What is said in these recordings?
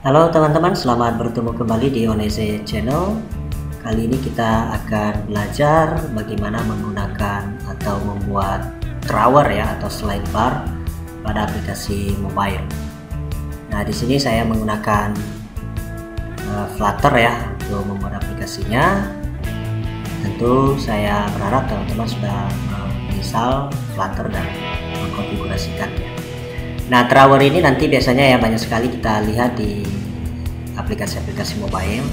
Halo teman-teman, selamat bertemu kembali di Onese Channel. Kali ini kita akan belajar bagaimana menggunakan atau membuat drawer ya atau slide bar pada aplikasi mobile. Nah, di sini saya menggunakan Flutter ya untuk membuat aplikasinya. Tentu saya berharap teman-teman sudah menginstal Flutter dan mengkonfigurasikannya. Nah, drawer ini nanti biasanya ya banyak sekali kita lihat di aplikasi-aplikasi mobile.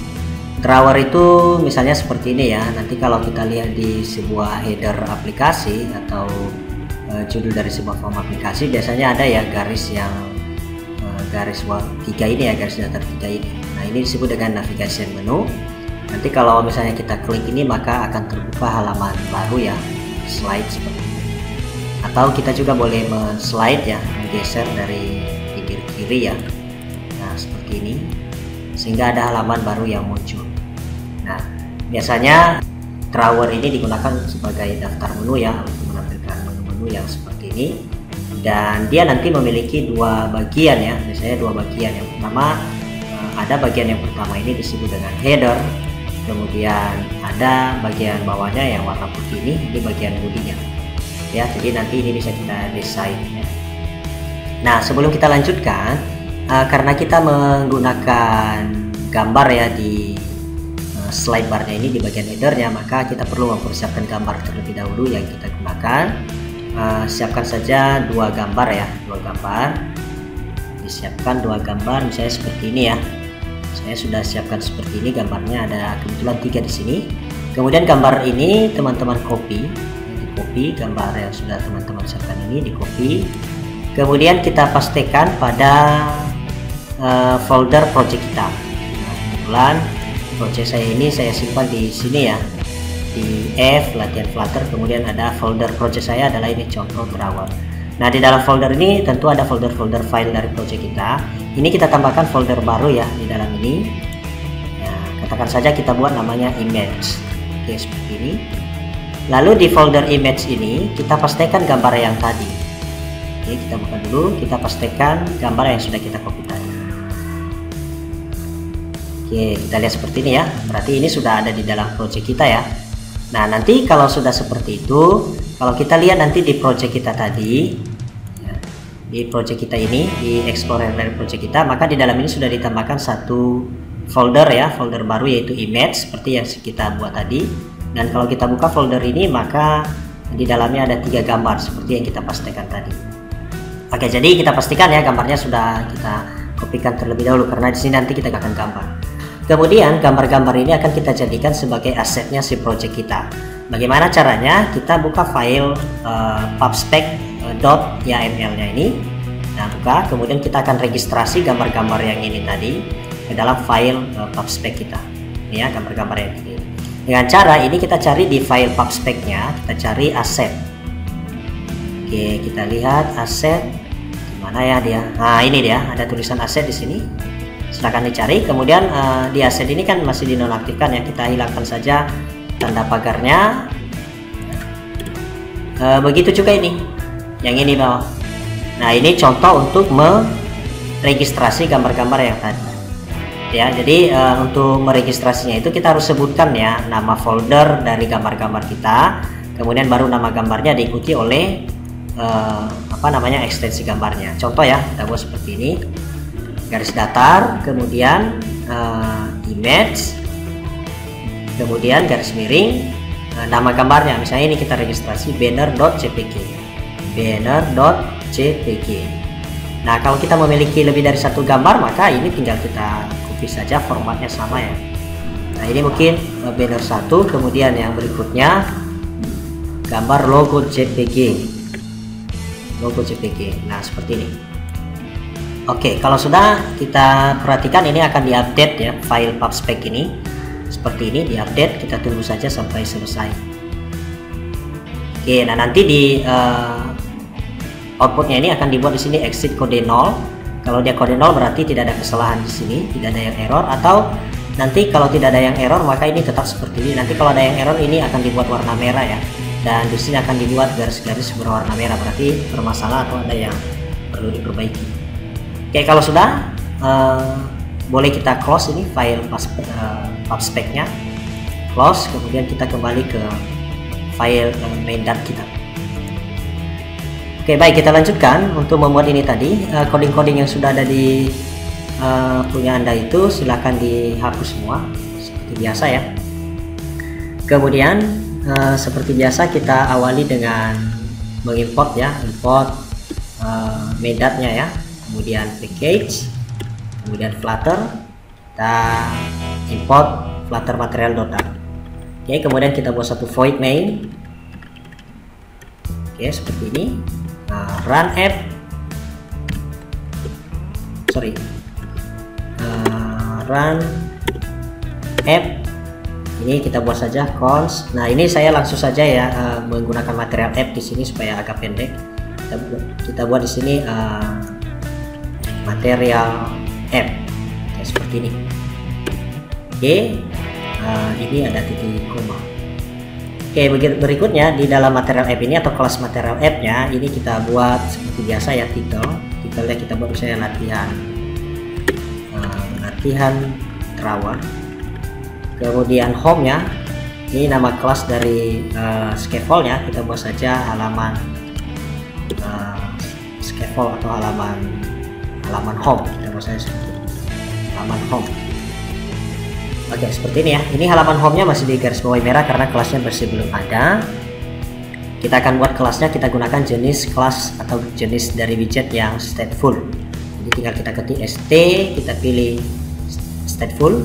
Drawer itu misalnya seperti ini ya. Nanti kalau kita lihat di sebuah header aplikasi atau judul dari sebuah form aplikasi, biasanya ada ya garis yang garis tiga ini ya, garis datar tiga ini. Nah, ini disebut dengan navigation menu. Nanti kalau misalnya kita klik ini maka akan terbuka halaman baru ya, slide seperti ini. Atau kita juga boleh men-slide ya, menggeser dari pinggir kiri ya. Nah, seperti ini, sehingga ada halaman baru yang muncul. Nah, biasanya drawer ini digunakan sebagai daftar menu ya, untuk menampilkan menu-menu yang seperti ini. Dan dia nanti memiliki dua bagian ya, biasanya dua bagian. Yang pertama, ada bagian yang pertama ini disebut dengan header. Kemudian ada bagian bawahnya yang warna putih ini bagian bodinya. Ya, jadi nanti ini bisa kita desain ya. Nah, sebelum kita lanjutkan, karena kita menggunakan gambar ya di slide barnya ini di bagian headernya, maka kita perlu mempersiapkan gambar terlebih dahulu yang kita gunakan. Siapkan saja dua gambar ya, dua gambar. Disiapkan dua gambar, misalnya seperti ini ya. Saya sudah siapkan seperti ini gambarnya, ada kebetulan 3 di sini. Kemudian gambar ini teman-teman copy gambar yang sudah teman-teman siapkan ini, di copy, kemudian kita pastikan pada folder project kita. Nah, kebetulan project saya ini saya simpan di sini ya, di F latihan Flutter. Kemudian ada folder project saya adalah ini, contoh drawer. Nah, di dalam folder ini tentu ada folder-folder file dari project kita. Ini kita tambahkan folder baru ya di dalam ini. Nah, katakan saja kita buat namanya image. Oke, seperti ini. Lalu di folder image ini kita pastikan gambar yang tadi. Oke, kita buka dulu, kita pastikan gambar yang sudah kita copy tadi. Oke, kita lihat seperti ini ya. Berarti ini sudah ada di dalam project kita ya. Nah, nanti kalau sudah seperti itu, kalau kita lihat nanti di project kita tadi ya, di project kita ini, di explorer dari project kita, maka di dalam ini sudah ditambahkan satu folder ya, folder baru yaitu image seperti yang kita buat tadi. Dan kalau kita buka folder ini maka di dalamnya ada 3 gambar seperti yang kita pastikan tadi. Oke, jadi kita pastikan ya gambarnya sudah kita kopikan terlebih dahulu karena di sini nanti kita akan gambar. Kemudian gambar-gambar ini akan kita jadikan sebagai asetnya si project kita. Bagaimana caranya? Kita buka file pubspec.yml-nya ini. Nah, buka, kemudian kita akan registrasi gambar-gambar yang ini tadi ke dalam file pubspec kita. Ini ya gambar-gambar yang ini. Dengan cara ini kita cari di file pubspec-nya, kita cari aset. Oke, kita lihat aset mana ya dia. Nah, ini dia, ada tulisan aset di sini. Silakan dicari. Kemudian di aset ini kan masih dinonaktifkan ya, kita hilangkan saja tanda pagarnya. Begitu juga ini, yang ini bawah. Nah, ini contoh untuk meregistrasi gambar-gambar yang tadi. Ya, jadi untuk meregistrasinya itu kita harus sebutkan ya nama folder dari gambar-gambar kita, kemudian baru nama gambarnya diikuti oleh ekstensi gambarnya. Contoh ya, kita buat seperti ini, garis datar, kemudian image, kemudian garis miring, nama gambarnya. Misalnya ini kita registrasi banner.jpg. Nah, kalau kita memiliki lebih dari satu gambar maka ini tinggal kita copy saja, formatnya sama ya. Nah, ini mungkin banner 1, kemudian yang berikutnya gambar logo JPG. Nah, seperti ini. Oke, kalau sudah kita perhatikan ini akan diupdate ya, file pubspec ini seperti ini diupdate. Kita tunggu saja sampai selesai. Oke, nah nanti di outputnya ini akan dibuat di sini exit kode 0. Kalau dia kode 0 berarti tidak ada kesalahan di sini, tidak ada yang error. Atau nanti kalau tidak ada yang error maka ini tetap seperti ini. Nanti kalau ada yang error ini akan dibuat warna merah ya. Dan di sini akan dibuat garis-garis berwarna merah, berarti bermasalah atau ada yang perlu diperbaiki. Oke, kalau sudah boleh kita close ini file pubspec-nya, close, kemudian kita kembali ke file main.dat kita. Oke, baik, kita lanjutkan. Untuk membuat ini tadi, coding-coding yang sudah ada di punya Anda itu silakan dihapus semua seperti biasa ya. Kemudian seperti biasa kita awali dengan mengimport ya, import main.dat-nya ya, kemudian package, kemudian Flutter, kita import Flutter material.dat. Oke, kemudian kita buat satu void main. Oke, seperti ini. Run app, run app. Ini kita buat saja const. Nah, ini saya langsung saja ya menggunakan material app di sini supaya agak pendek. Kita buat di sini material app kayak seperti ini. Oke, ini ada titik koma. Oke, berikutnya di dalam material app ini atau kelas material app-nya ini kita buat seperti biasa ya, titelnya kita buat misalnya latihan drawer. Kemudian home-nya ini nama kelas dari scaffold-nya, kita buat saja halaman scaffold atau halaman home. Kita buat saja seperti halaman home. Oke, seperti ini ya. Ini halaman home-nya masih di garis bawahi merah karena kelasnya masih belum ada. Kita akan buat kelasnya, kita gunakan jenis kelas atau jenis dari widget yang stateful. Jadi tinggal kita ketik st, kita pilih stateful.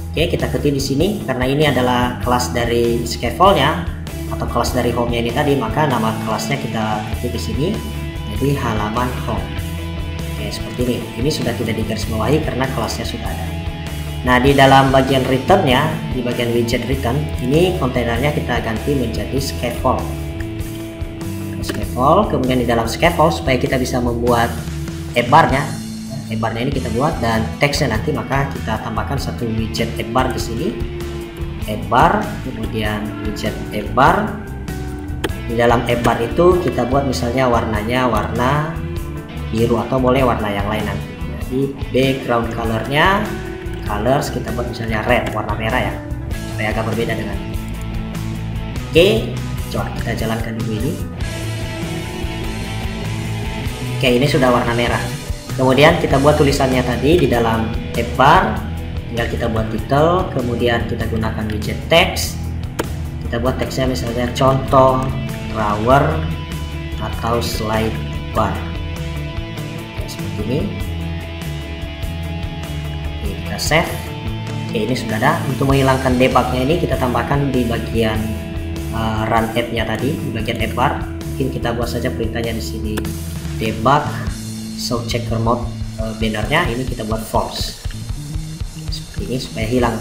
Oke, kita ketik di sini karena ini adalah kelas dari scaffold-nya atau kelas dari home-nya ini tadi, maka nama kelasnya kita ketik di sini. Jadi halaman home. Oke, seperti ini. Ini sudah tidak di garis bawahi karena kelasnya sudah ada. Nah, di dalam bagian return-nya, di bagian widget return, ini kontainernya kita ganti menjadi scaffold. Scaffold, kemudian di dalam scaffold supaya kita bisa membuat e-bar-nya. E-bar-nya ini kita buat dan teksnya nanti, maka kita tambahkan satu widget e-bar di sini. E-bar, kemudian widget e-bar. Di dalam e-bar itu kita buat misalnya warnanya warna biru atau boleh warna yang lain nanti. Jadi background color-nya colors kita buat misalnya red, warna merah ya, supaya agak berbeda dengan ini. Oke, coba kita jalankan dulu ini. Oke, ini sudah warna merah. Kemudian kita buat tulisannya tadi di dalam e-bar, tinggal kita buat title, kemudian kita gunakan widget text. Kita buat teksnya misalnya contoh drawer atau slide bar. Oke, seperti ini. Kita save. Oke, ini sudah ada. Untuk menghilangkan debugnya ini kita tambahkan di bagian run app-nya tadi, di bagian app bar. Mungkin kita buat saja perintahnya di sini debug show checker mode bannernya ini kita buat false. Seperti ini supaya hilang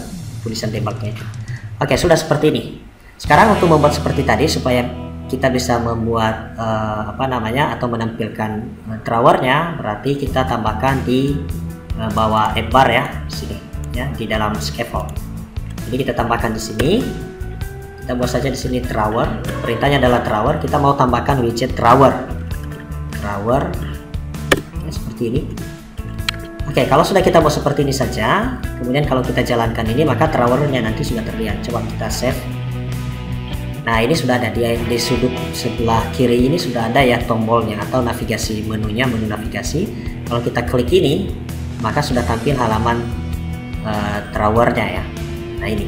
tulisan debugnya itu. Oke, sudah seperti ini. Sekarang untuk membuat seperti tadi supaya kita bisa membuat atau menampilkan drawernya, berarti kita tambahkan di bawah app bar ya, di sini ya, di dalam scaffold. Jadi kita tambahkan di sini. Kita buat saja di sini drawer. Perintahnya adalah drawer. Kita mau tambahkan widget drawer. Drawer ya, seperti ini. Oke, kalau sudah kita buat seperti ini saja, kemudian kalau kita jalankan ini maka drawernya nanti sudah terlihat. Coba kita save. Nah, ini sudah ada di sudut sebelah kiri ini sudah ada ya tombolnya atau navigasi menunya, menu navigasi. Kalau kita klik ini maka sudah tampil halaman drawernya ya. Nah, ini.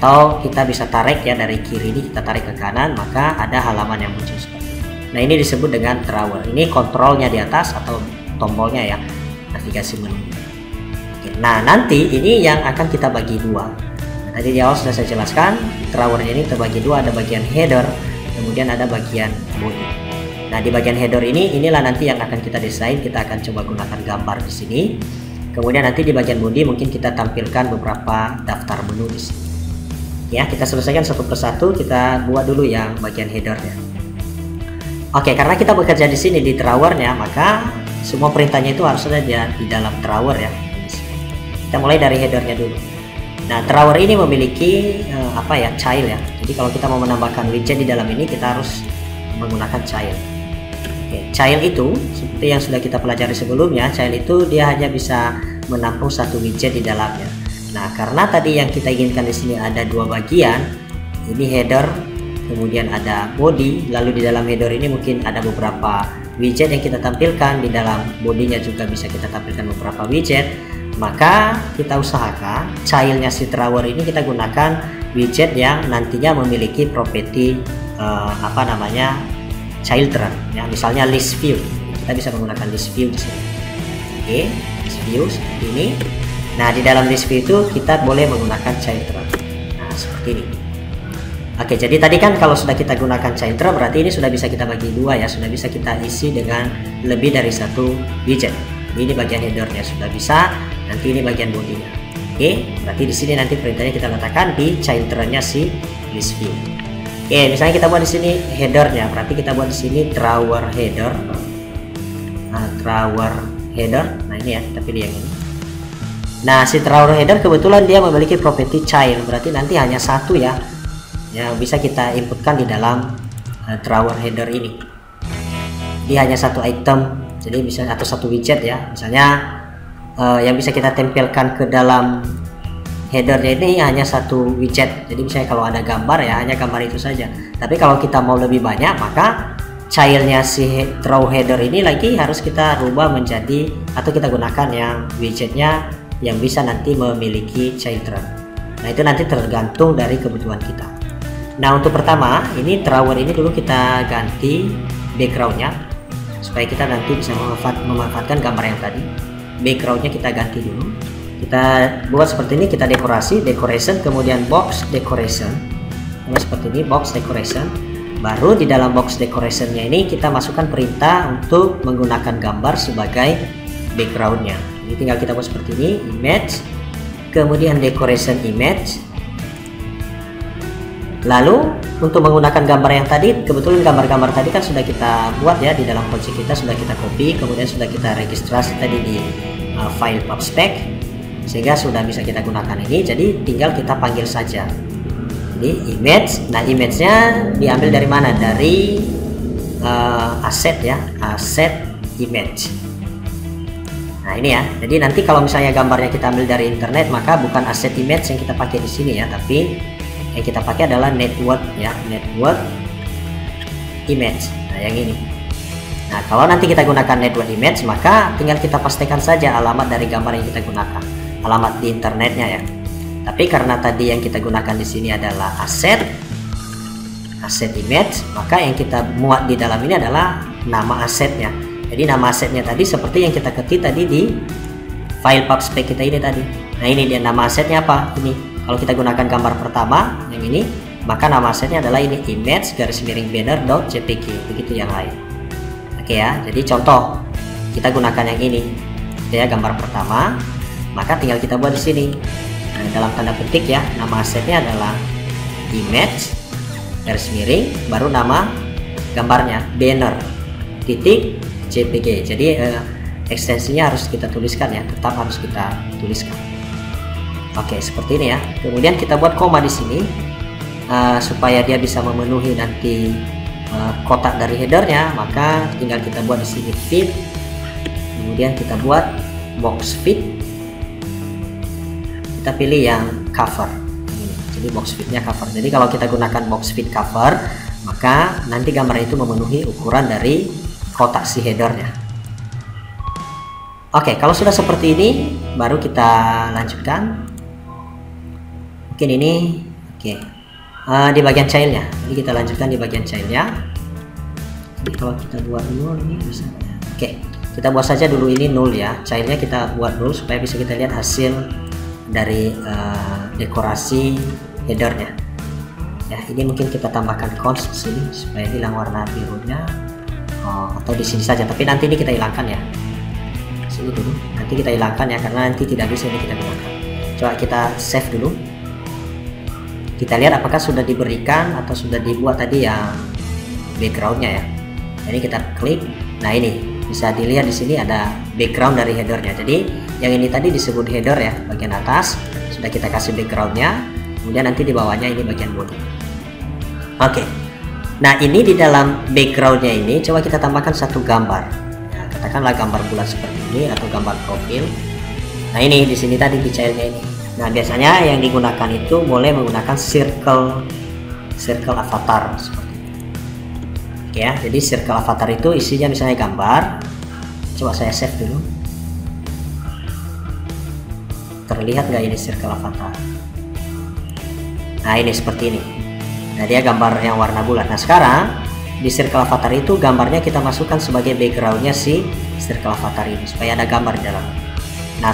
Atau kita bisa tarik ya dari kiri ini, kita tarik ke kanan maka ada halaman yang muncul seperti ini. Nah, ini disebut dengan drawer. Ini kontrolnya di atas atau tombolnya ya, navigasi menu. Oke, nah, nanti ini yang akan kita bagi dua. Nah, tadi di awal sudah saya jelaskan, drawernya ini terbagi dua, ada bagian header, kemudian ada bagian body. Nah, di bagian header ini, inilah nanti yang akan kita desain. Kita akan coba gunakan gambar di sini. Kemudian nanti di bagian body mungkin kita tampilkan beberapa daftar menu di sini. Ya, kita selesaikan satu persatu. Kita buat dulu yang bagian headernya. Oke, karena kita bekerja di sini di drawernya, maka semua perintahnya itu harus ada di dalam drawer ya. Kita mulai dari headernya dulu. Nah, drawer ini memiliki child ya. Jadi kalau kita mau menambahkan widget di dalam ini, kita harus menggunakan child. Oke, child itu seperti yang sudah kita pelajari sebelumnya, child itu dia hanya bisa menampung satu widget di dalamnya. Nah, karena tadi yang kita inginkan di sini ada dua bagian, ini header, kemudian ada body, lalu di dalam header ini mungkin ada beberapa widget yang kita tampilkan, di dalam bodinya juga bisa kita tampilkan beberapa widget. Maka kita usahakan childnya si drawer ini kita gunakan widget yang nantinya memiliki properti children ya, misalnya list view. Kita bisa menggunakan list view di sini. Oke, list view seperti ini. Nah, di dalam list view itu kita boleh menggunakan children. Nah, seperti ini. Oke, jadi tadi kan kalau sudah kita gunakan children berarti ini sudah bisa kita bagi dua ya, sudah bisa kita isi dengan lebih dari satu widget. Ini bagian headernya sudah bisa, nanti ini bagian bodinya. Oke, berarti di sini nanti perintahnya kita letakkan di childrennya si list view. Oke, misalnya kita buat di sini headernya, berarti kita buat di sini drawer header. Nah, drawer header. Nah, ini ya, kita pilih yang ini. Nah, si drawer header kebetulan dia memiliki properti child, berarti nanti hanya satu ya yang bisa kita inputkan di dalam drawer header ini. Dia hanya satu item, jadi bisa atau satu widget ya. Misalnya yang bisa kita tempelkan ke dalam headernya ini hanya satu widget. Jadi misalnya kalau ada gambar ya hanya gambar itu saja. Tapi kalau kita mau lebih banyak, maka childnya si drawer header ini lagi harus kita rubah menjadi atau kita gunakan yang widgetnya yang bisa nanti memiliki children. Nah, itu nanti tergantung dari kebutuhan kita. Nah, untuk pertama ini drawer ini dulu kita ganti backgroundnya supaya kita nanti bisa memanfaatkan gambar yang tadi. Backgroundnya kita ganti dulu, kita buat seperti ini, kita decoration, kemudian box decoration. Nah, seperti ini box decoration. Baru di dalam box decorationnya ini kita masukkan perintah untuk menggunakan gambar sebagai backgroundnya. Jadi tinggal kita buat seperti ini, image, kemudian decoration image. Lalu untuk menggunakan gambar yang tadi, kebetulan gambar-gambar tadi kan sudah kita buat ya di dalam project kita, sudah kita copy, kemudian sudah kita registrasi tadi di file PubSpec, sehingga sudah bisa kita gunakan ini. Jadi tinggal kita panggil saja. Ini image. Nah, image-nya diambil dari mana? Dari asset ya, asset image. Nah, ini ya. Jadi nanti kalau misalnya gambarnya kita ambil dari internet, maka bukan asset image yang kita pakai di sini ya, tapi yang kita pakai adalah network ya, network image. Nah, yang ini. Nah, kalau nanti kita gunakan network image, maka tinggal kita pastikan saja alamat dari gambar yang kita gunakan, alamat di internetnya ya. Tapi karena tadi yang kita gunakan di sini adalah asset image, maka yang kita muat di dalam ini adalah nama asetnya. Jadi nama asetnya tadi seperti yang kita ketik tadi di file PubSpec kita ini tadi. Nah, ini dia nama asetnya apa? Ini. Kalau kita gunakan gambar pertama yang ini, maka nama asetnya adalah ini image_banner.jpg, begitu yang lain. Oke ya. Jadi contoh kita gunakan yang ini, ya gambar pertama, maka tinggal kita buat di sini. Nah, dalam tanda petik ya, nama asetnya adalah image baru nama gambarnya banner.jpg. Jadi ekstensinya harus kita tuliskan ya, tetap harus kita tuliskan. Oke, seperti ini ya. Kemudian kita buat koma di sini supaya dia bisa memenuhi nanti kotak dari headernya, maka tinggal kita buat di sini fit. Kemudian kita buat box fit. Kita pilih yang cover. Ini. Jadi box fitnya cover. Jadi kalau kita gunakan box fit cover, maka nanti gambar itu memenuhi ukuran dari kotak si headernya. Oke, kalau sudah seperti ini, baru kita lanjutkan. Mungkin ini, oke, di bagian childnya. Jadi kita lanjutkan di bagian childnya. Jadi kalau kita buat dulu ini bisa. Oke, kita buat saja dulu ini null ya. Childnya kita buat null supaya bisa kita lihat hasil dari dekorasi headernya. Ya, ini mungkin kita tambahkan const di sini supaya hilang warna birunya. Atau di sini saja. Tapi nanti ini kita hilangkan ya. Sini dulu. Nanti kita hilangkan ya karena nanti tidak bisa ini kita gunakan. Coba kita save dulu. Kita lihat apakah sudah diberikan atau sudah dibuat tadi yang backgroundnya ya. Jadi kita klik. Nah, ini bisa dilihat di sini ada background dari headernya. Jadi yang ini tadi disebut header ya, bagian atas sudah kita kasih backgroundnya. Kemudian nanti di bawahnya ini bagian body. Oke. Nah, ini di dalam backgroundnya ini coba kita tambahkan satu gambar. Nah, katakanlah gambar bulat seperti ini atau gambar profil. Nah ini di sini tadi di childnya ini. Nah biasanya yang digunakan itu boleh menggunakan circle avatar seperti ini. Oke ya, jadi circle avatar itu isinya misalnya gambar. Coba saya save dulu. Terlihat nggak ini circle avatar? Nah ini seperti ini. Nah dia gambar yang warna bulat. Nah sekarang di circle avatar itu gambarnya kita masukkan sebagai backgroundnya si circle avatar ini supaya ada gambar di dalam. Nah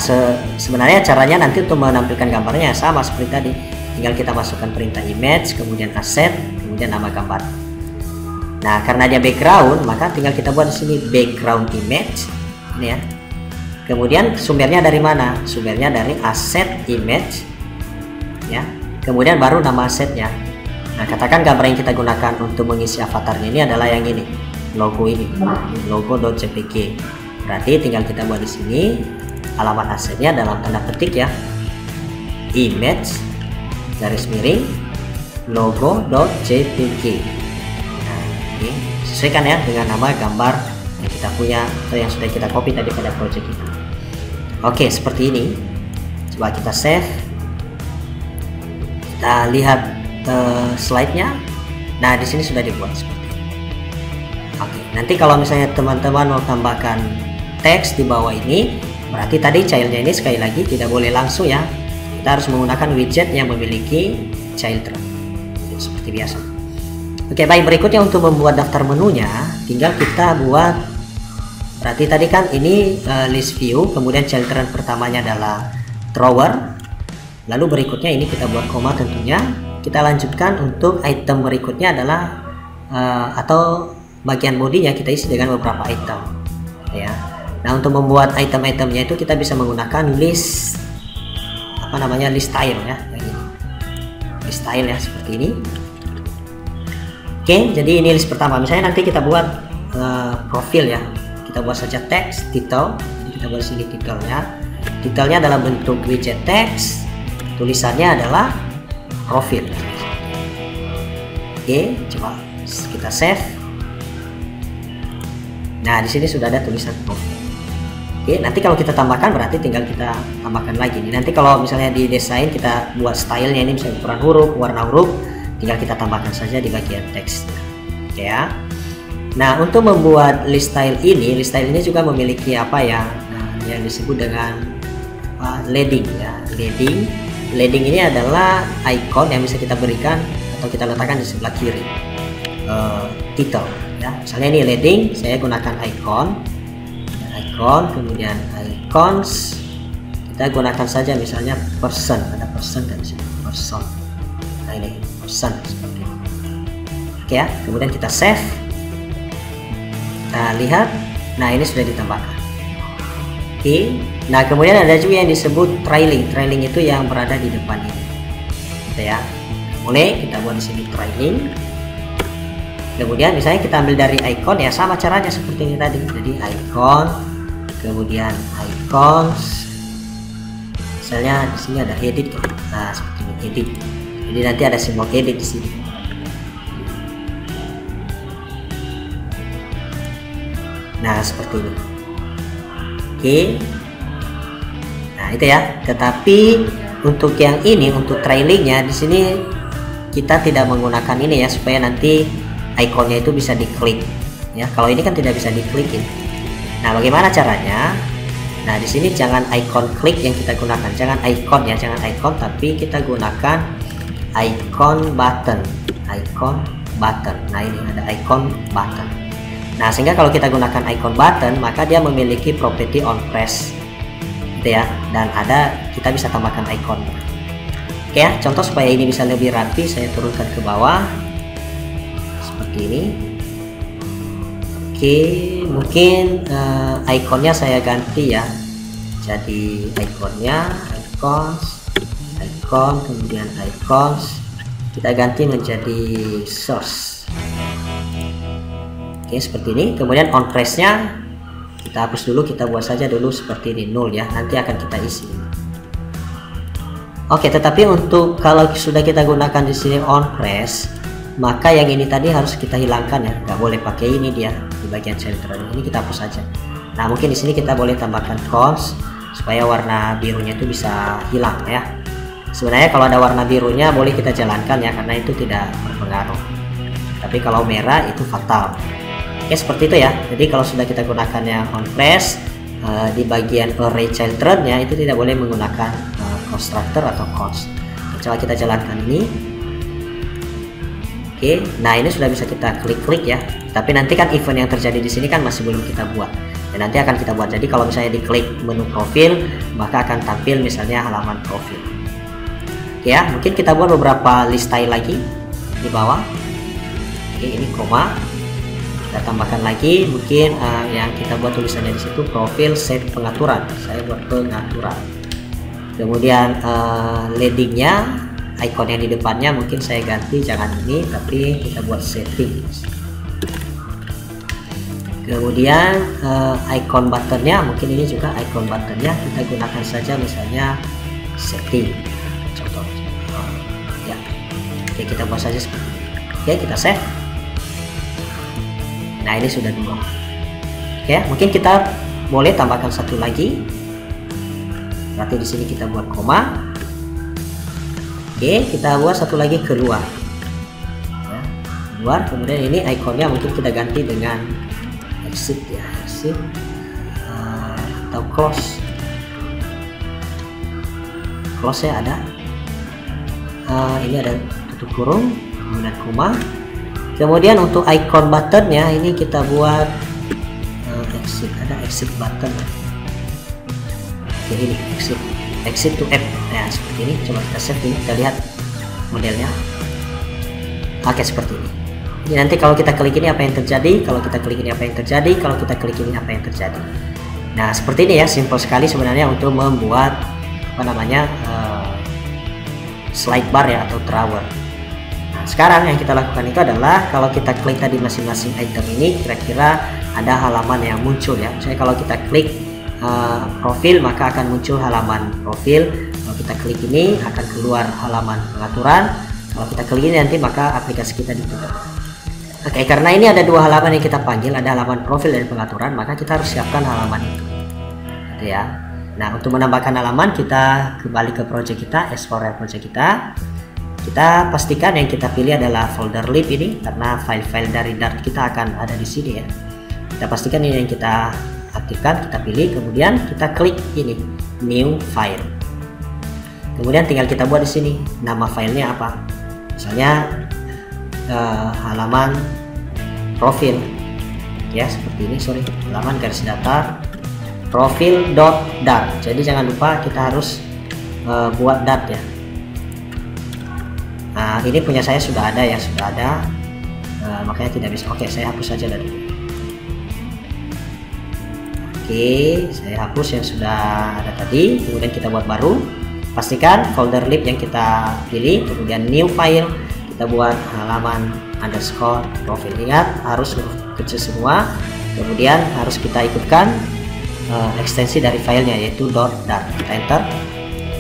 sebenarnya caranya nanti untuk menampilkan gambarnya sama seperti tadi, tinggal kita masukkan perintah image, kemudian asset, kemudian nama gambar. Nah karena dia background, maka tinggal kita buat di sini background image ini ya. Kemudian sumbernya dari mana? Sumbernya dari asset image ya. Kemudian baru nama asetnya. Nah katakan gambar yang kita gunakan untuk mengisi avatarnya ini adalah yang ini, logo ini, logo.jpg. Berarti tinggal kita buat di sini alamat asetnya dalam tanda petik ya, image garis miring logo.jpg. Nah ini sesuaikan ya dengan nama gambar yang kita punya atau yang sudah kita copy tadi pada project itu. Oke seperti ini. Coba kita save, kita lihat slide-nya. Nah di sini sudah dibuat seperti ini. Oke, nanti kalau misalnya teman-teman mau tambahkan teks di bawah ini, berarti tadi childnya ini sekali lagi tidak boleh langsung ya, kita harus menggunakan widget yang memiliki children seperti biasa. Oke baik, berikutnya untuk membuat daftar menunya tinggal kita buat, berarti tadi kan ini list view, kemudian children pertamanya adalah drawer, lalu berikutnya ini kita buat koma tentunya. Kita lanjutkan untuk item berikutnya adalah atau bagian bodinya kita isi dengan beberapa item ya. Nah untuk membuat item-itemnya itu kita bisa menggunakan list list style ya, list style ya seperti ini. Oke, jadi ini list pertama. Misalnya nanti kita buat profil ya, kita buat saja teks title. Jadi kita buat sini titelnya. Titelnya adalah bentuk widget teks, tulisannya adalah profil. Oke, coba kita save. Nah di sini sudah ada tulisan profil. Oke, nanti kalau kita tambahkan berarti tinggal kita tambahkan lagi nih. Nanti kalau misalnya di desain kita buat stylenya ini misalnya ukuran huruf, warna huruf, tinggal kita tambahkan saja di bagian teks. Oke ya. Nah untuk membuat list style ini juga memiliki apa ya? Nah, yang disebut dengan leading ya. Leading ini adalah icon yang bisa kita berikan atau kita letakkan di sebelah kiri title ya. Misalnya ini leading, saya gunakan icon, kemudian icons kita gunakan saja misalnya person, ada person dan person. Nah ini person seperti ini. Oke ya, kemudian kita save, kita lihat. Nah ini sudah ditambahkan. Oke, nah kemudian ada juga yang disebut trailing itu yang berada di depan ini gitu ya. Boleh kita buat di sini trailing. Kemudian misalnya kita ambil dari icon ya, sama caranya seperti ini tadi. Jadi icon, kemudian icons, misalnya di sini ada edit kan. Nah seperti ini edit. Jadi nanti ada simbol edit di sini. Nah seperti ini. Oke. Nah itu ya. Tetapi untuk yang ini, untuk trailingnya di sini kita tidak menggunakan ini ya, supaya nanti ikonnya itu bisa diklik ya. Kalau ini kan tidak bisa diklikin. Nah bagaimana caranya? Nah di sini jangan icon klik yang kita gunakan, jangan icon ya, jangan icon, tapi kita gunakan icon button. Nah ini ada icon button. Nah sehingga kalau kita gunakan icon button, maka dia memiliki property on press gitu ya, dan ada kita bisa tambahkan icon. Oke ya, contoh supaya ini bisa lebih rapi, saya turunkan ke bawah seperti ini. Oke, mungkin ikonnya saya ganti ya, jadi ikonnya icon, kemudian icons kita ganti menjadi source. Oke seperti ini. Kemudian on press-nya kita hapus dulu, kita buat saja dulu seperti ini, 0 ya, nanti akan kita isi. Oke, tetapi untuk kalau sudah kita gunakan di sini on press, maka yang ini tadi harus kita hilangkan ya, nggak boleh pakai ini dia di bagian children ini, kita hapus saja. Nah mungkin di sini kita boleh tambahkan cons supaya warna birunya itu bisa hilang ya. Sebenarnya kalau ada warna birunya boleh kita jalankan ya, karena itu tidak berpengaruh. Tapi kalau merah itu fatal. Oke, seperti itu ya. Jadi kalau sudah kita gunakan yang on flash, di bagian array children-nya itu tidak boleh menggunakan constructor atau const. Coba kita jalankan ini. Oke, nah ini sudah bisa kita klik-klik ya. Tapi nanti kan event yang terjadi di sini kan masih belum kita buat. Dan nanti akan kita buat. Jadi kalau misalnya diklik menu profil, maka akan tampil misalnya halaman profil. Oke ya, mungkin kita buat beberapa list style lagi di bawah. Oke, ini koma. Kita tambahkan lagi, mungkin yang kita buat tulisannya di situ profil save pengaturan. Saya buat pengaturan. Kemudian leadingnya, icon yang di depannya mungkin saya ganti, jangan ini, tapi kita buat settings. Kemudian icon buttonnya, mungkin ini juga icon buttonnya kita gunakan saja misalnya setting. Contoh, ya. Oke, kita buat saja seperti ini. Oke, kita save. Nah, ini sudah dua. Oke, mungkin kita boleh tambahkan satu lagi. Berarti di sini kita buat koma. Oke, kita buat satu lagi keluar. Ya, keluar. Kemudian ini ikonnya mungkin kita ganti dengan exit ya, exit atau close. Close ya ada. Ini ada tutup kurung, kemudian koma. Kemudian untuk icon buttonnya ini kita buat exit, ada exit button. Oke, ini exit to app. Nah, seperti ini. Coba kita save ini, kita lihat modelnya. Oke, seperti ini. Jadi nanti kalau kita klik ini apa yang terjadi, kalau kita klik ini apa yang terjadi, kalau kita klik ini apa yang terjadi. Nah, seperti ini ya, simple sekali sebenarnya untuk membuat apa namanya slide bar ya atau drawer. Nah, sekarang yang kita lakukan itu adalah kalau kita klik tadi masing-masing item ini, kira-kira ada halaman yang muncul ya. Misalnya kalau kita klik profil, maka akan muncul halaman profil. Kalau kita klik ini akan keluar halaman pengaturan. Kalau kita klik ini nanti maka aplikasi kita ditutup. Oke, karena ini ada dua halaman yang kita panggil, ada halaman profil dan pengaturan, maka kita harus siapkan halaman itu. Gitu ya. Nah, untuk menambahkan halaman kita kembali ke project kita, explorer project kita. Kita pastikan yang kita pilih adalah folder lib ini, karena file-file dari Dart kita akan ada di sini ya. Kita pastikan ini yang kita aktifkan, kita pilih, kemudian kita klik ini new file. Kemudian tinggal kita buat di sini nama filenya apa. Misalnya halaman profil ya, seperti ini, halaman garis datar profil.dart. Jadi jangan lupa kita harus buat Dart ya. Nah, ini punya saya sudah ada ya, sudah ada, makanya tidak bisa. Oke, saya hapus saja dari ini. Oke, saya hapus yang sudah ada tadi, kemudian kita buat baru. Pastikan folder lib yang kita pilih, kemudian new file, kita buat halaman underscore profil. Ingat harus huruf kecil semua, kemudian harus kita ikutkan ekstensi dari filenya yaitu .dart. Kita enter.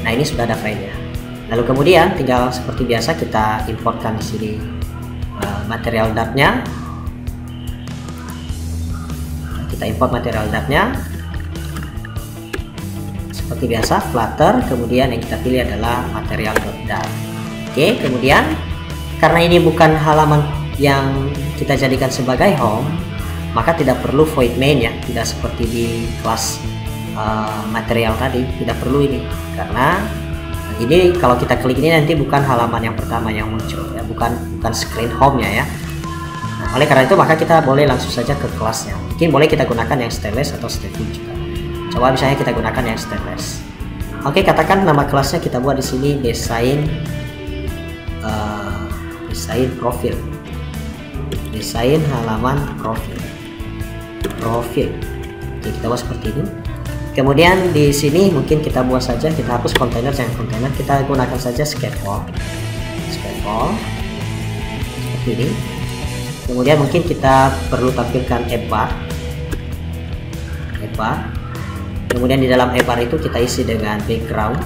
Nah, ini sudah ada filenya. Lalu kemudian tinggal seperti biasa kita importkan di sini material Dartnya. Kita import material Dartnya seperti biasa, Flutter. Kemudian yang kita pilih adalah material Dart. Oke, kemudian karena ini bukan halaman yang kita jadikan sebagai home, maka tidak perlu void main ya, tidak seperti di kelas material tadi, tidak perlu ini, karena ini kalau kita klik ini nanti bukan halaman yang pertama yang muncul ya, bukan screen home-nya ya. Nah, oleh karena itu maka kita boleh langsung saja ke kelasnya. Mungkin boleh kita gunakan yang stateless atau stateful juga. Coba misalnya kita gunakan yang stateless. Oke, katakan nama kelasnya kita buat di sini desain profil, desain halaman profil. Oke, kita buat seperti ini. Kemudian di sini mungkin kita buat saja, kita hapus kontainer, jangan kontainer, kita gunakan saja scaffold seperti ini. Kemudian mungkin kita perlu tampilkan bar. Kemudian di dalam bar itu kita isi dengan background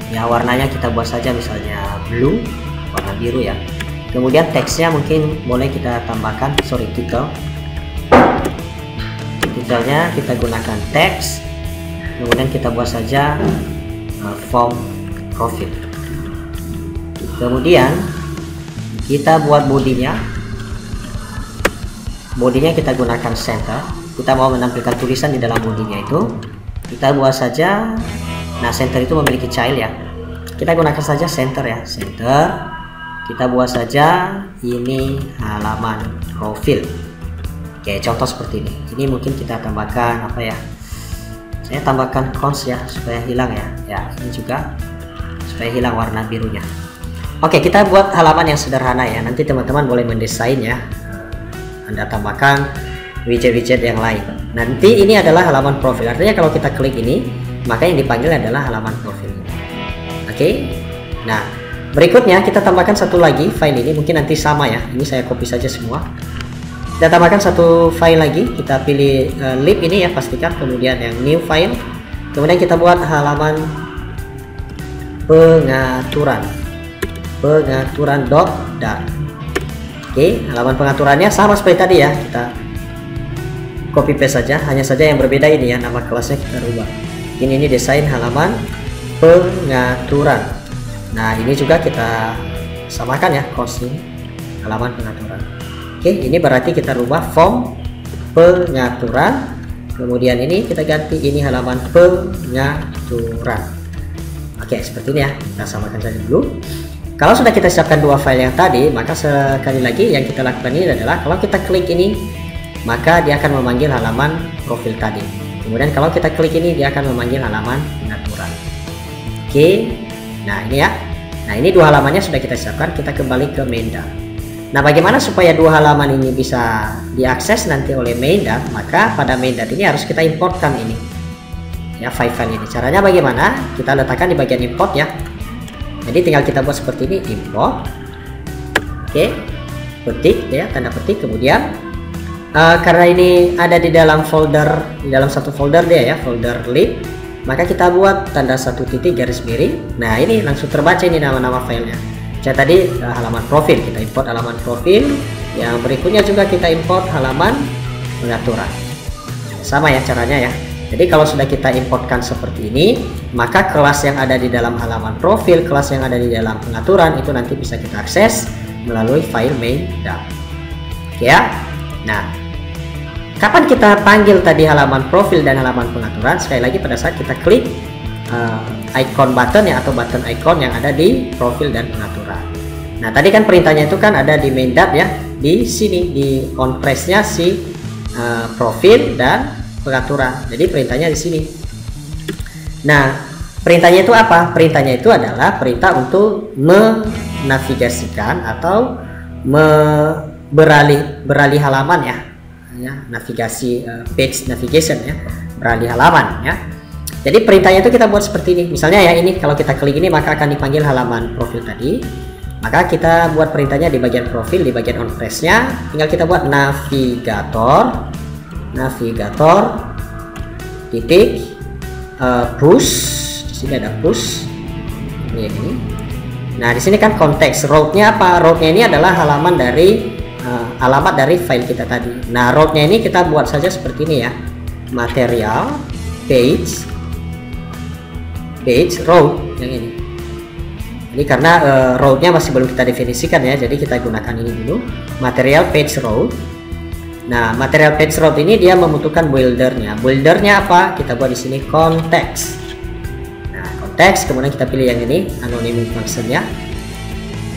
ya, warnanya kita buat saja misalnya blue, warna biru ya. Kemudian teksnya mungkin boleh kita tambahkan titelnya kita gunakan teks, kemudian kita buat saja form profil. Kemudian kita buat bodinya kita gunakan center. Kita mau menampilkan tulisan di dalam bodinya itu, kita buat saja, nah center itu memiliki child ya, kita gunakan saja center ya, center. Kita buat saja ini halaman profil. Oke, contoh seperti ini. Ini mungkin kita tambahkan apa ya, saya tambahkan cons ya supaya hilang ya, ini juga supaya hilang warna birunya. Oke, kita buat halaman yang sederhana ya, nanti teman-teman boleh mendesain ya, Anda tambahkan widget-widget yang lain. Nanti ini adalah halaman profil, artinya kalau kita klik ini maka yang dipanggil adalah halaman profil. Oke, nah berikutnya kita tambahkan satu lagi file ini, mungkin nanti sama ya, ini saya copy saja semua. Kita tambahkan satu file lagi, kita pilih lib ini ya, pastikan, kemudian yang new file, kemudian kita buat halaman pengaturan dot. Oke, halaman pengaturannya sama seperti tadi ya, kita copy paste saja, hanya saja yang berbeda ini ya, nama kelasnya kita rubah. Ini desain halaman pengaturan. Nah, ini juga kita samakan ya, costing halaman pengaturan. Oke, ini berarti kita rubah form pengaturan, kemudian ini kita ganti ini halaman pengaturan. Oke, seperti ini ya, kita samakan saja dulu. Kalau sudah kita siapkan dua file yang tadi, maka sekali lagi yang kita lakukan ini adalah kalau kita klik ini, maka dia akan memanggil halaman profil tadi. Kemudian kalau kita klik ini, dia akan memanggil halaman pengaturan. Oke, nah ini ya. Nah, ini dua halamannya sudah kita siapkan. Kita kembali ke main dart. Nah, bagaimana supaya dua halaman ini bisa diakses nanti oleh main dart? Maka pada main dart ini harus kita importkan ini ya, file ini. Caranya bagaimana? Kita letakkan di bagian import ya. Jadi tinggal kita buat seperti ini, import. Oke, petik ya, tanda petik. Kemudian karena ini ada di dalam folder, di dalam satu folder dia ya, folder lib, maka kita buat tanda satu titik garis miring. Nah, ini langsung terbaca ini nama-nama filenya. Saya tadi halaman profil, kita import halaman profil. Yang berikutnya juga kita import halaman pengaturan. Sama ya caranya ya. Jadi kalau sudah kita importkan seperti ini, maka kelas yang ada di dalam halaman profil, kelas yang ada di dalam pengaturan itu nanti bisa kita akses melalui file main dart. Oke ya. Nah, kapan kita panggil tadi halaman profil dan halaman pengaturan? Sekali lagi pada saat kita klik icon button ya, atau button icon yang ada di profil dan pengaturan. Nah, tadi kan perintahnya itu kan ada di main dart ya, di sini di on press-nya si profil dan pengaturan. Jadi perintahnya di sini. Nah, perintahnya itu apa? Perintahnya itu adalah perintah untuk menavigasikan atau beralih halaman ya, navigasi page navigation ya, beralih halaman ya. Jadi perintahnya itu kita buat seperti ini. Misalnya ya, ini kalau kita klik ini maka akan dipanggil halaman profil tadi. Maka kita buat perintahnya di bagian profil, di bagian on press-nya tinggal kita buat navigator titik push. Di sini ada push ini. Nah, di sini kan konteks route-nya apa? Route-nya ini adalah halaman dari alamat dari file kita tadi. Nah, route-nya ini kita buat saja seperti ini ya, material page route yang ini. Jadi karena route-nya masih belum kita definisikan ya, jadi kita gunakan ini dulu, material page route. Nah, material page route ini dia membutuhkan buildernya. Buildernya apa? Kita buat di sini konteks. Nah, konteks, kemudian kita pilih yang ini, anonymous function-nya.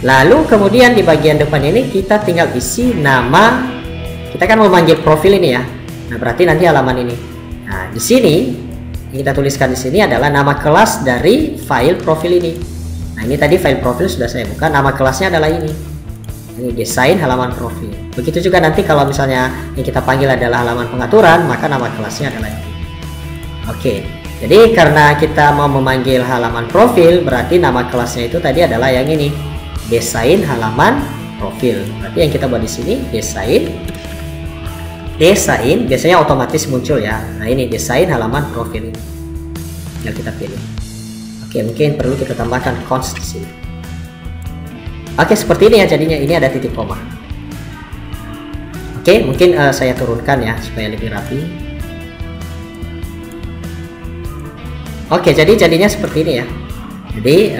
Lalu kemudian di bagian depan ini kita tinggal isi nama. Kita kan mau manggil profil ini ya. Nah, berarti nanti halaman ini. Nah, di sini yang kita tuliskan di sini adalah nama kelas dari file profil ini. Nah, ini tadi file profil sudah saya buka, nama kelasnya adalah ini. Ini desain halaman profil. Begitu juga nanti kalau misalnya yang kita panggil adalah halaman pengaturan, maka nama kelasnya adalah ini. Oke, jadi karena kita mau memanggil halaman profil, berarti nama kelasnya itu tadi adalah yang ini, desain halaman profil. Berarti yang kita buat di sini desain biasanya otomatis muncul ya. Nah, ini desain halaman profil ini. Yang kita pilih. Oke, mungkin perlu kita tambahkan const di sini. Oke, seperti ini ya jadinya. Ini ada titik koma. Oke, mungkin saya turunkan ya supaya lebih rapi. Oke, jadi jadinya seperti ini ya. Jadi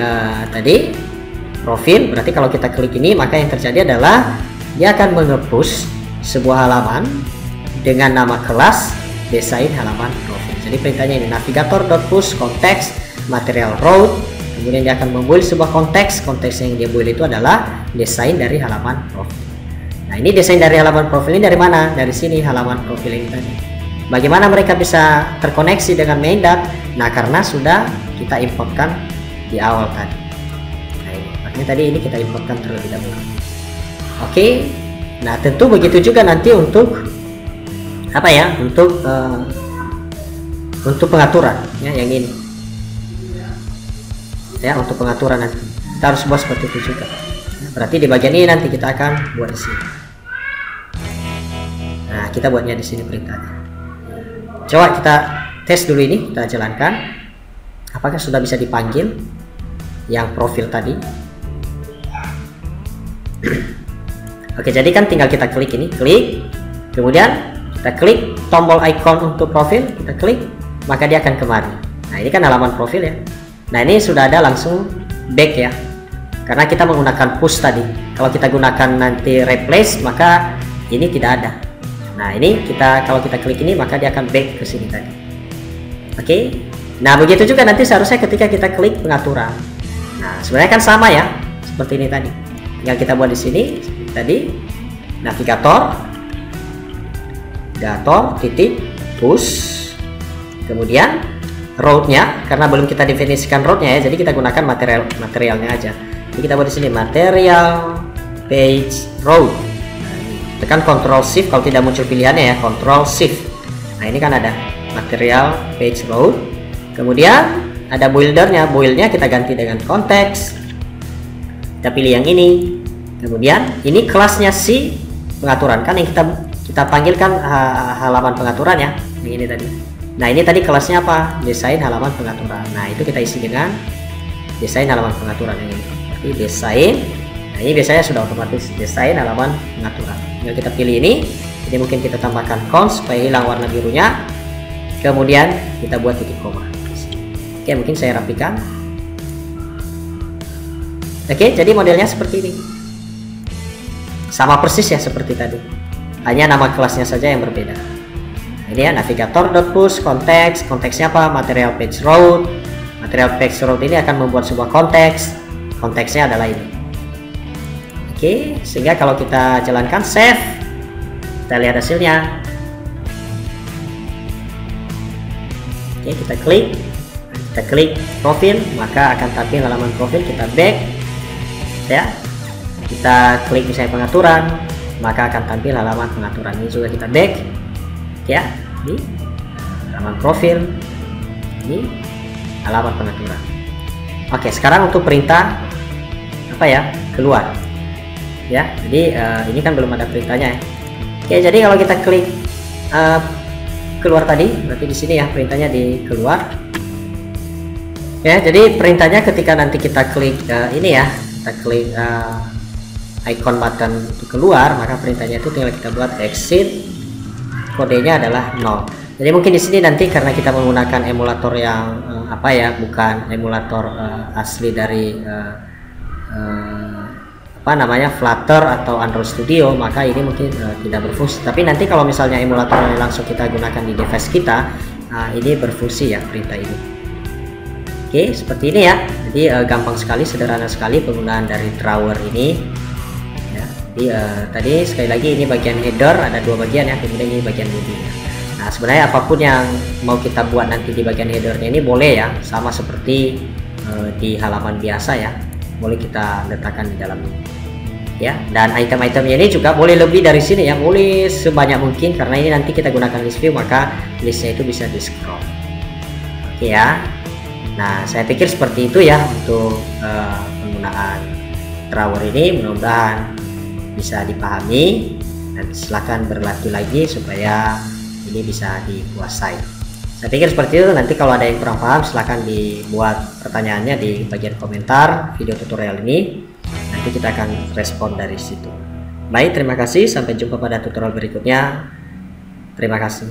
tadi profil, berarti kalau kita klik ini maka yang terjadi adalah dia akan mengepush sebuah halaman dengan nama kelas desain halaman profil. Jadi perintahnya ini navigator.push konteks material road, kemudian dia akan membuild sebuah konteks yang dia build itu adalah desain dari halaman profil. Nah, ini desain dari halaman profil ini dari mana? Dari sini halaman profil ini tadi. Bagaimana mereka bisa terkoneksi dengan main dot? Nah, karena sudah kita importkan di awal tadi. Nah, ini makanya tadi ini kita importkan terlebih dahulu. Oke. Nah, tentu begitu juga nanti untuk apa ya? Untuk pengaturan ya, yang ini. Ya, untuk pengaturan nanti kita harus buat seperti itu juga. Berarti di bagian ini nanti kita akan buat di sini. Nah, kita buatnya di sini perintahnya. Coba kita tes dulu ini, kita jalankan. Apakah sudah bisa dipanggil yang profil tadi? Oke, jadi kan tinggal kita klik ini, klik, kemudian kita klik tombol icon untuk profil, kita klik, maka dia akan kemari. Nah, ini kan halaman profil ya. Nah, ini sudah ada langsung back ya, karena kita menggunakan push tadi. Kalau kita gunakan nanti replace, maka ini tidak ada. Nah, ini kalau kita klik ini maka dia akan back ke sini tadi. Oke. Nah, begitu juga nanti seharusnya ketika kita klik pengaturan. Nah, sebenarnya kan sama ya, seperti ini tadi. Tinggal kita buat di sini seperti tadi. Navigator titik push. Kemudian roadnya, karena belum kita definisikan roadnya ya, jadi kita gunakan materialnya aja. Jadi kita buat di sini material page road. Tekan Ctrl Shift kalau tidak muncul pilihannya ya, Ctrl Shift. Nah, ini kan ada material page road. Kemudian ada buildernya, buildnya kita ganti dengan konteks. Kita pilih yang ini. Kemudian ini kelasnya si pengaturan, kan yang kita panggilkan halaman pengaturan ya, yang ini tadi. Nah, ini tadi kelasnya apa? Desain halaman pengaturan. Nah, itu kita isi dengan desain halaman pengaturan yang ini. Berarti desain. Nah, ini biasanya sudah otomatis desain halaman pengaturan. Tinggal kita pilih ini mungkin kita tambahkan cons supaya hilang warna birunya. Kemudian kita buat titik koma. Oke, mungkin saya rapikan. Oke, jadi modelnya seperti ini. Sama persis ya seperti tadi. Hanya nama kelasnya saja yang berbeda. Ini ya, navigator.push konteks. Konteksnya apa? Material page road. Material page road ini akan membuat sebuah konteks. Konteksnya adalah ini. Oke, sehingga kalau kita jalankan save, kita lihat hasilnya. Oke, kita klik profil, maka akan tampil halaman profil. Kita back ya, kita klik misalnya pengaturan, maka akan tampil halaman pengaturan. Ini juga kita back ya, ini halaman profil, ini halaman pengaturan. Oke, sekarang untuk perintah apa ya, keluar ya. Jadi ini kan belum ada perintahnya ya. Oke, jadi kalau kita klik keluar tadi, berarti di sini ya perintahnya di keluar ya. Jadi perintahnya ketika nanti kita klik ini ya, kita klik icon button untuk keluar, maka perintahnya itu tinggal kita buat exit, kodenya adalah 0. Jadi mungkin di sini nanti karena kita menggunakan emulator yang apa ya, bukan emulator asli dari apa namanya, Flutter atau Android Studio, maka ini mungkin tidak berfungsi. Tapi nanti kalau misalnya emulator ini langsung kita gunakan di device kita, ini berfungsi ya perintah ini. Oke, seperti ini ya. Jadi gampang sekali, sederhana sekali penggunaan dari drawer ini ya. Jadi tadi sekali lagi ini bagian header, ada dua bagian ya, kemudian ini bagian bodinya. Nah, sebenarnya apapun yang mau kita buat nanti di bagian headernya ini boleh ya, sama seperti di halaman biasa ya, boleh kita letakkan di dalamnya ya. Dan item-itemnya ini juga boleh lebih dari sini ya, boleh sebanyak mungkin, karena ini nanti kita gunakan list view, maka listnya itu bisa di scroll. Oke ya. Nah, saya pikir seperti itu ya untuk penggunaan drawer ini. Mudah-mudahan bisa dipahami, dan silahkan berlatih lagi supaya ini bisa dikuasai. Saya pikir seperti itu. Nanti kalau ada yang kurang paham, silahkan dibuat pertanyaannya di bagian komentar video tutorial ini. Nanti kita akan respon dari situ. Baik, terima kasih. Sampai jumpa pada tutorial berikutnya. Terima kasih.